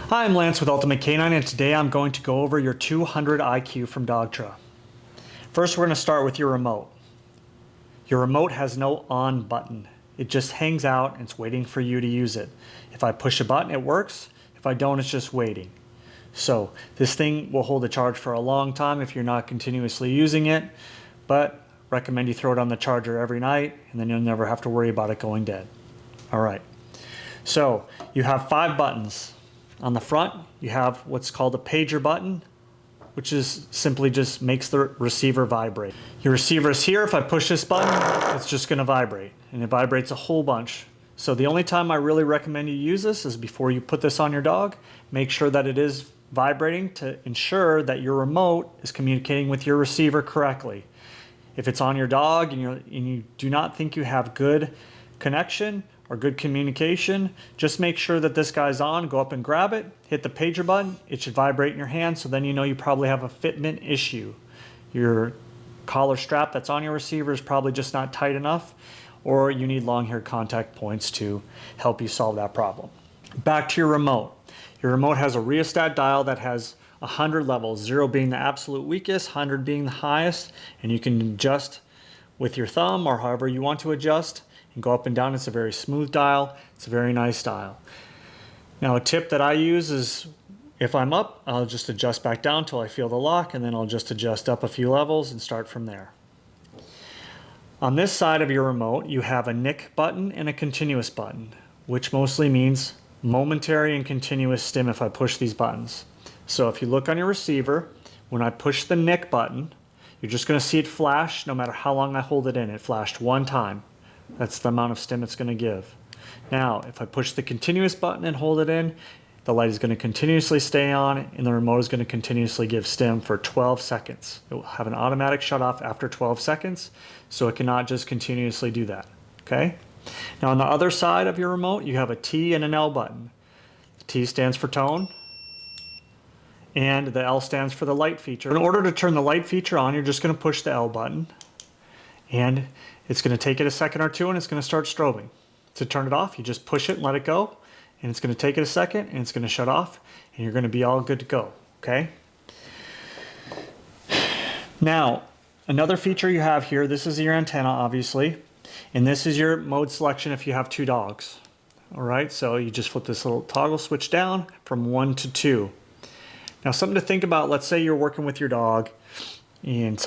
Hi, I'm Lance with Ultimate Canine, and today I'm going to go over your 200 IQ from Dogtra. First, we're going to start with your remote. Your remote has no on button. It just hangs out and it's waiting for you to use it. If I push a button, it works. If I don't, it's just waiting. So this thing will hold a charge for a long time if you're not continuously using it, but recommend you throw it on the charger every night and then you'll never have to worry about it going dead. All right. So you have 5 buttons. On the front, you have what's called a pager button, which is simply just makes the receiver vibrate. Your receiver is here. If I push this button, it's just going to vibrate, and it vibrates a whole bunch. So the only time I really recommend you use this is before you put this on your dog. Make sure that it is vibrating to ensure that your remote is communicating with your receiver correctly. If it's on your dog and you do not think you have good connection or good communication, just make sure that this guy's on, go up and grab it, hit the pager button, it should vibrate in your hand, so then you know you probably have a fitment issue. Your collar strap that's on your receiver is probably just not tight enough, or you need long hair contact points to help you solve that problem. Back to your remote. Your remote has a rheostat dial that has 100 levels, 0 being the absolute weakest, 100 being the highest, and you can adjust with your thumb or however you want to adjust and go up and down. It's a very smooth dial. It's a very nice dial. Now a tip that I use is if I'm up, I'll just adjust back down till I feel the lock, and then I'll just adjust up a few levels and start from there. On this side of your remote, you have a nick button and a continuous button, which mostly means momentary and continuous stim if I push these buttons. So if you look on your receiver, when I push the nick button, you're just going to see it flash no matter how long I hold it in. It flashed one time. That's the amount of stim it's going to give. Now, if I push the continuous button and hold it in, the light is going to continuously stay on and the remote is going to continuously give stim for 12 seconds. It will have an automatic shut off after 12 seconds, so it cannot just continuously do that. Okay? Now on the other side of your remote, you have a T and an L button. The T stands for tone, and the L stands for the light feature. In order to turn the light feature on, you're just going to push the L button, and it's going to take it a second or two and it's going to start strobing. To turn it off, you just push it and let it go, and it's going to take it a second and it's going to shut off, and you're going to be all good to go. Okay? Now, another feature you have here, this is your antenna obviously, and this is your mode selection if you have 2 dogs. All right, so you just flip this little toggle switch down from 1 to 2. Now something to think about, let's say you're working with your dog and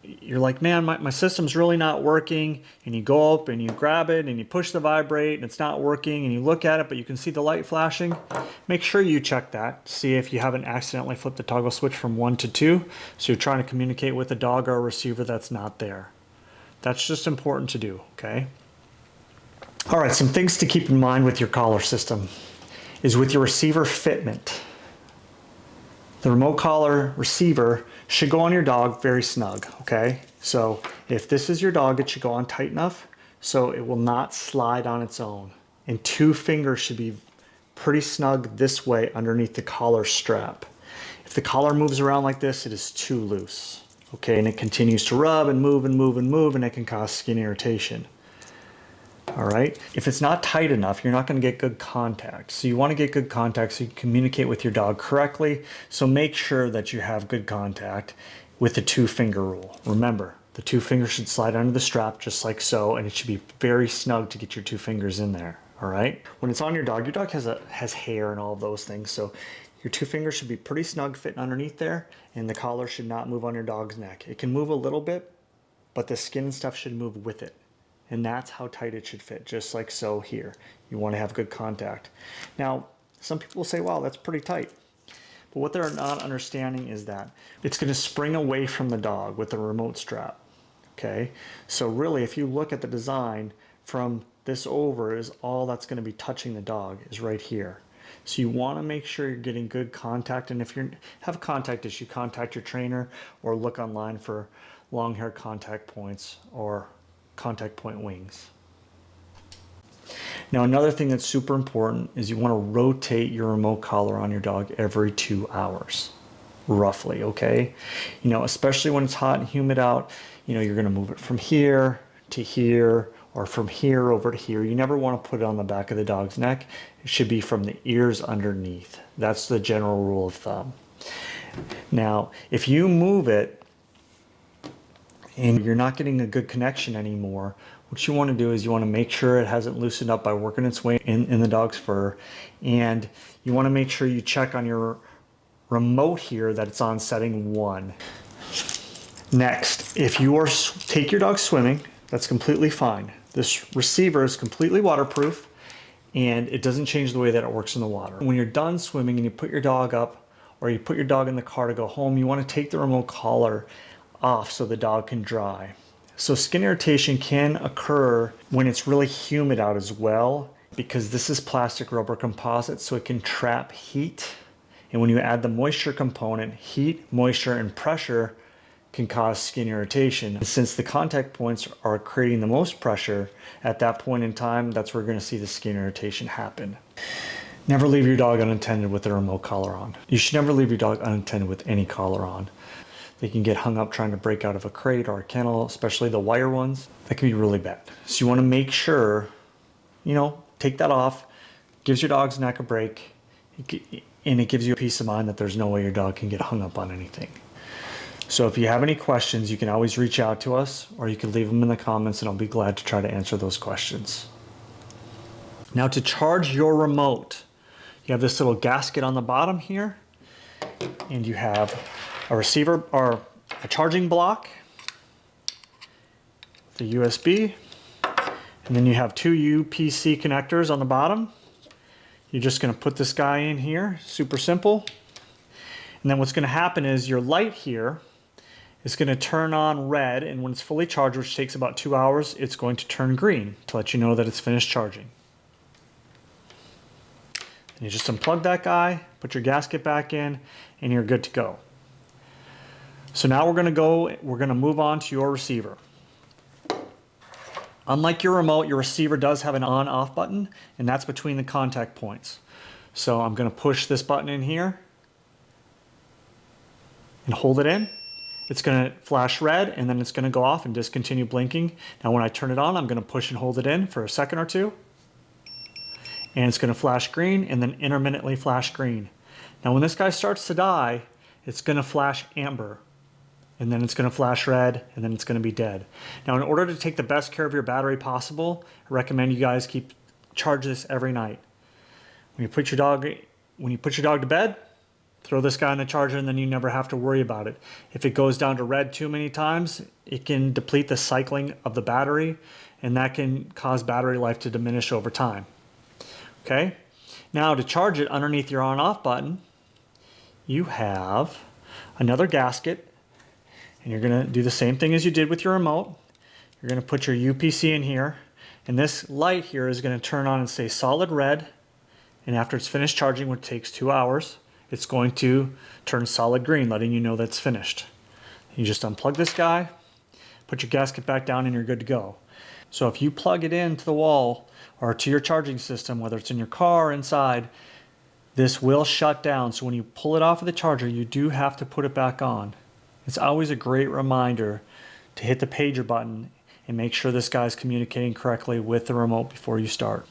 you're like, man, my system's really not working, and you go up and you grab it and you push the vibrate and it's not working, and you look at it but you can see the light flashing. Make sure you check that, see if you haven't accidentally flipped the toggle switch from 1 to 2, so you're trying to communicate with a dog or a receiver that's not there. That's just important to do, okay? All right, some things to keep in mind with your collar system is with your receiver fitment. The remote collar receiver should go on your dog very snug, okay? So if this is your dog, it should go on tight enough so it will not slide on its own. And 2 fingers should be pretty snug this way underneath the collar strap. If the collar moves around like this, it is too loose, okay? And it continues to rub and move and move and move, and it can cause skin irritation. All right. If it's not tight enough, you're not going to get good contact. So you want to get good contact so you can communicate with your dog correctly. So make sure that you have good contact with the 2-finger rule. Remember, the 2 fingers should slide under the strap just like so, and it should be very snug to get your 2 fingers in there. All right. When it's on your dog has hair and all of those things. So your 2 fingers should be pretty snug fitting underneath there, and the collar should not move on your dog's neck. It can move a little bit, but the skin and stuff should move with it. And that's how tight it should fit, just like so here. You want to have good contact. Now, some people will say, wow, that's pretty tight. But what they're not understanding is that it's going to spring away from the dog with the remote strap. Okay? So really, if you look at the design, from this over is all that's going to be touching the dog is right here. So you want to make sure you're getting good contact. And if you have a contact issue, contact your trainer or look online for long hair contact points or contact point wings. Now another thing that's super important is you want to rotate your remote collar on your dog every 2 hours, roughly, okay? You know, especially when it's hot and humid out, you know, you're going to move it from here to here or from here over to here. You never want to put it on the back of the dog's neck. It should be from the ears underneath. That's the general rule of thumb. Now, if you move it and you're not getting a good connection anymore, what you want to do is you want to make sure it hasn't loosened up by working its way in the dog's fur, and you want to make sure you check on your remote here that it's on setting 1. Next, if you take your dog swimming, that's completely fine. This receiver is completely waterproof and it doesn't change the way that it works in the water. When you're done swimming and you put your dog up or you put your dog in the car to go home, you want to take the remote collar off so the dog can dry. So skin irritation can occur when it's really humid out as well, because this is plastic rubber composite, so it can trap heat. And when you add the moisture component, heat, moisture, and pressure can cause skin irritation. And since the contact points are creating the most pressure, at that point in time, that's where we're going to see the skin irritation happen. Never leave your dog unattended with a remote collar on. You should never leave your dog unattended with any collar on. They can get hung up trying to break out of a crate or a kennel, especially the wire ones. That can be really bad. So you want to make sure, take that off. Gives your dog's neck a break. And it gives you a peace of mind that there's no way your dog can get hung up on anything. So if you have any questions, you can always reach out to us, or you can leave them in the comments and I'll be glad to try to answer those questions. Now, to charge your remote, you have this little gasket on the bottom here, and you have a receiver or a charging block, the USB, and then you have 2 UPC connectors on the bottom. You're just going to put this guy in here, super simple. And then what's going to happen is your light here is going to turn on red, and when it's fully charged, which takes about 2 hours, it's going to turn green to let you know that it's finished charging. And you just unplug that guy, put your gasket back in, and you're good to go. So now we're going to move on to your receiver. Unlike your remote, your receiver does have an on-off button, and that's between the contact points. So I'm going to push this button in here and hold it in. It's going to flash red, and then it's going to go off and discontinue blinking. Now when I turn it on, I'm going to push and hold it in for a second or two. And it's going to flash green and then intermittently flash green. Now when this guy starts to die, it's going to flash amber. And then it's going to flash red, and then it's going to be dead. Now in order to take the best care of your battery possible, I recommend you guys charge this every night. When you put your dog to bed, throw this guy on the charger, and then you never have to worry about it. If it goes down to red too many times, it can deplete the cycling of the battery, and that can cause battery life to diminish over time. Okay? Now to charge it, underneath your on-off button, you have another gasket, and you're going to do the same thing as you did with your remote. You're going to put your UPC in here, and this light here is going to turn on and stay solid red, and after it's finished charging, which takes 2 hours, it's going to turn solid green, letting you know that's finished. You just unplug this guy, put your gasket back down, and you're good to go. So if you plug it into the wall or to your charging system, whether it's in your car or inside, this will shut down. So when you pull it off of the charger, you do have to put it back on. It's always a great reminder to hit the pager button and make sure this guy's communicating correctly with the remote before you start.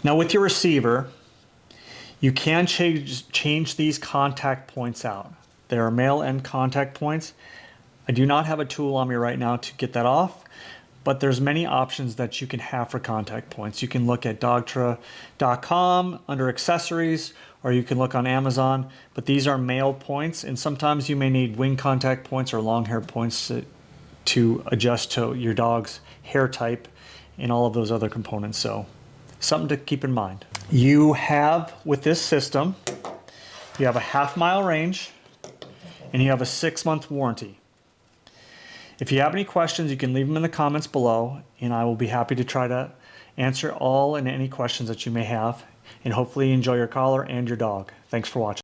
Now with your receiver, you can change these contact points out. There are male end contact points. I do not have a tool on me right now to get that off, but there's many options that you can have for contact points. You can look at Dogtra.com under accessories, or you can look on Amazon, but these are male points, and sometimes you may need wing contact points or long hair points to adjust to your dog's hair type and all of those other components. So something to keep in mind. You have, with this system, you have a half-mile range, and you have a 6-month warranty. If you have any questions, you can leave them in the comments below, and I will be happy to try to answer all and any questions that you may have, and hopefully you enjoy your collar and your dog. Thanks for watching.